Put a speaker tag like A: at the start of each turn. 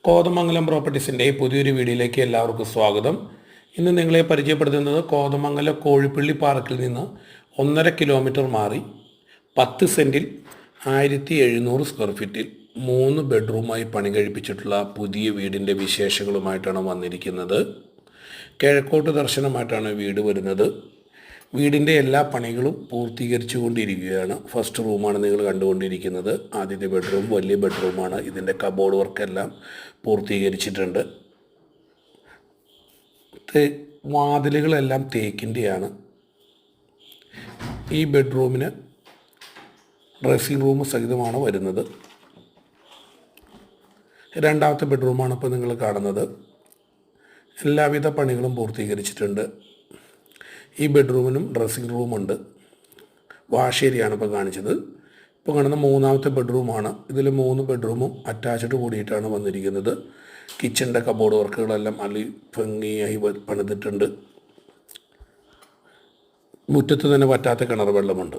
A: കോതമംഗലം പ്രോപ്പർട്ടീസിൻ്റെ പുതിയൊരു വീഡിയോയിലേക്ക് എല്ലാവർക്കും സ്വാഗതം. ഇന്ന് നിങ്ങളെ പരിചയപ്പെടുത്തുന്നത് കോതമംഗലം കോഴിപ്പള്ളി പാർക്കിൽ നിന്ന് 1.5 കിലോമീറ്റർ മാറി 10 സെൻറ്റിൽ 1700 സ്ക്വയർ ഫീറ്റിൽ 3 ബെഡ്റൂമായി പണി കഴിപ്പിച്ചിട്ടുള്ള പുതിയ വീടിൻ്റെ വിശേഷങ്ങളുമായിട്ടാണ് വന്നിരിക്കുന്നത്. കിഴക്കോട്ട് ദർശനമായിട്ടാണ് വീട് വരുന്നത്. വീടിൻ്റെ എല്ലാ പണികളും പൂർത്തീകരിച്ചു കൊണ്ടിരിക്കുകയാണ്. ഫസ്റ്റ് റൂമാണ് നിങ്ങൾ കണ്ടുകൊണ്ടിരിക്കുന്നത്. ആദ്യത്തെ ബെഡ്റൂം വലിയ ബെഡ്റൂമാണ്. ഇതിൻ്റെ കബോർഡ് വർക്കെല്ലാം പൂർത്തീകരിച്ചിട്ടുണ്ട്. വാതിലുകളെല്ലാം തേക്കിൻ്റെയാണ്. ഈ ബെഡ്റൂമിന് ഡ്രസ്സിംഗ് റൂം സഹിതമാണ് വരുന്നത്. രണ്ടാമത്തെ ബെഡ്റൂമാണ് ഇപ്പോൾ നിങ്ങൾ കാണുന്നത്. എല്ലാവിധ പണികളും പൂർത്തീകരിച്ചിട്ടുണ്ട്. ഈ ബെഡ്റൂമിനും ഡ്രസ്സിംഗ് റൂമുണ്ട്. വാഷ് ഏരിയയാണ് ഇപ്പോൾ കാണിച്ചത്. ഇപ്പോൾ കാണുന്ന മൂന്നാമത്തെ ബെഡ്റൂമാണ്. ഇതിൽ 3 ബെഡ്റൂമും അറ്റാച്ച്ഡ് കൂടിയിട്ടാണ് വന്നിരിക്കുന്നത്. കിച്ചൻ്റെ കബോർഡ് വർക്കുകളെല്ലാം ഭംഗിയായി പണിതിട്ടുണ്ട്. മുറ്റത്ത് തന്നെ വറ്റാത്ത കിണർ വെള്ളമുണ്ട്.